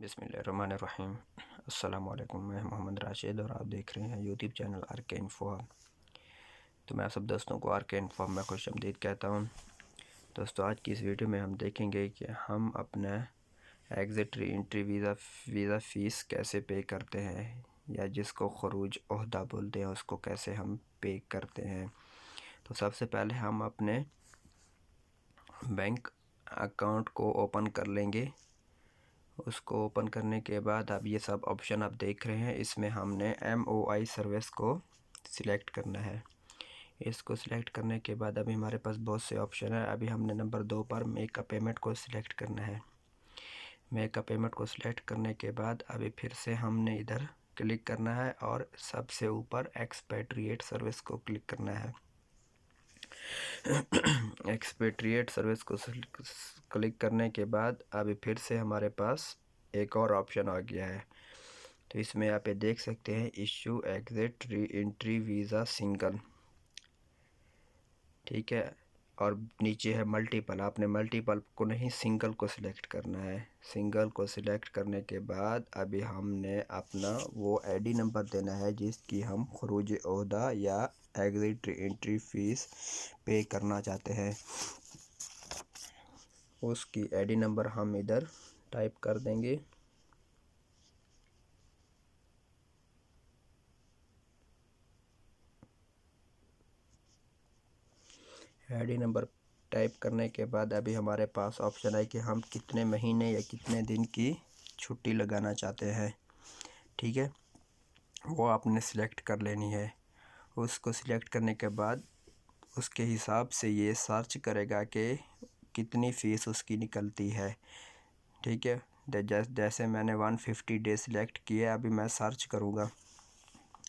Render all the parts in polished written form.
बिस्मिल्लाहिर्रहमानिर्रहीम। अस्सलाम वालेकुम। मैं मोहम्मद राशिद और आप देख रहे हैं यूट्यूब चैनल आरके इन्फो। तो मैं आप सब दोस्तों को आरके इन्फो में खुशामदीद कहता हूँ। दोस्तों, आज की इस वीडियो में हम देखेंगे कि हम अपना exit re entry visa fees कैसे पे करते हैं, या जिसको खरूज ओहदा बोलते हैं उसको कैसे हम पे करते हैं। तो सबसे पहले हम अपने बैंक अकाउंट को ओपन कर लेंगे। उसको ओपन करने के बाद अब ये सब ऑप्शन आप देख रहे हैं, इसमें हमने MOI सर्विस को सिलेक्ट करना है। इसको सिलेक्ट करने के बाद अभी हमारे पास बहुत से ऑप्शन है। अभी हमने नंबर 2 पर मेक अ पेमेंट को सिलेक्ट करना है। मेक अ पेमेंट को सिलेक्ट करने के बाद अभी फिर से हमने इधर क्लिक करना है और सबसे ऊपर एक्सपेट्रिएट सर्विस को क्लिक करना है। एक्सपेट्रिएट सर्विस को क्लिक करने के बाद अभी फिर से हमारे पास एक और ऑप्शन आ गया है। तो इसमें आप ये देख सकते हैं, issue exit re entry visa single, ठीक है। और नीचे है मल्टीपल। आपने मल्टीपल को नहीं, सिंगल को सिलेक्ट करना है। सिंगल को सिलेक्ट करने के बाद अभी हमने अपना वो ID नंबर देना है जिसकी हम खरूज ओहदा या एग्ज़िट री एंट्री फ़ीस पे करना चाहते हैं। उसकी ID नंबर हम इधर टाइप कर देंगे। ID नंबर टाइप करने के बाद अभी हमारे पास ऑप्शन है कि हम कितने महीने या कितने दिन की छुट्टी लगाना चाहते हैं, ठीक है। वो आपने सिलेक्ट कर लेनी है। उसको सिलेक्ट करने के बाद उसके हिसाब से ये सर्च करेगा कि कितनी फ़ीस उसकी निकलती है, ठीक है। जैसे मैंने 150 डे सिलेक्ट किया, अभी मैं सर्च करूँगा।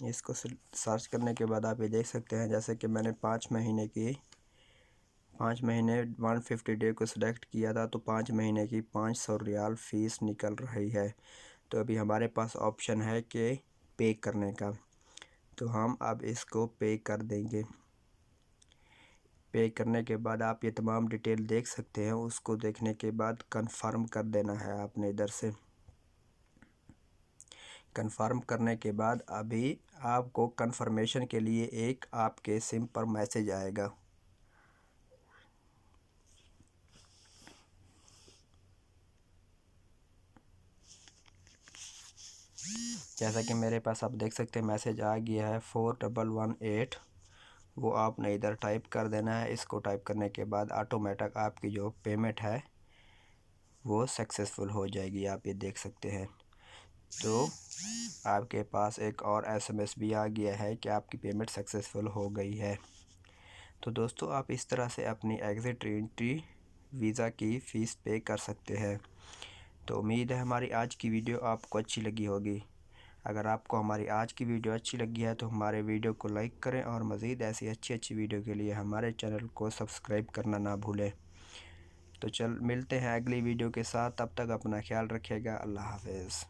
इसको सर्च करने के बाद आप ये देख सकते हैं, जैसे कि मैंने 5 महीने 150 डे को सिलेक्ट किया था, तो 5 महीने की 500 रियाल फ़ीस निकल रही है। तो अभी हमारे पास ऑप्शन है कि पे करने का, तो हम अब इसको पे कर देंगे। पे करने के बाद आप ये तमाम डिटेल देख सकते हैं। उसको देखने के बाद कंफर्म कर देना है आपने इधर से। कंफर्म करने के बाद अभी आपको कंफर्मेशन के लिए एक आपके सिम पर मैसेज आएगा। जैसा कि मेरे पास आप देख सकते हैं मैसेज आ गया है 4118। वो आपने इधर टाइप कर देना है। इसको टाइप करने के बाद ऑटोमेटिक आपकी जो पेमेंट है वो सक्सेसफुल हो जाएगी, आप ये देख सकते हैं। तो आपके पास एक और SMS भी आ गया है कि आपकी पेमेंट सक्सेसफुल हो गई है। तो दोस्तों, आप इस तरह से अपनी एग्ज़िट एंट्री वीज़ा की फ़ीस पे कर सकते हैं। तो उम्मीद है हमारी आज की वीडियो आपको अच्छी लगी होगी। अगर आपको हमारी आज की वीडियो अच्छी लगी है तो हमारे वीडियो को लाइक करें और मज़ीद ऐसी अच्छी वीडियो के लिए हमारे चैनल को सब्सक्राइब करना ना भूलें। तो मिलते हैं अगली वीडियो के साथ। तब तक अपना ख्याल रखिएगा। अल्लाह हाफ़िज़।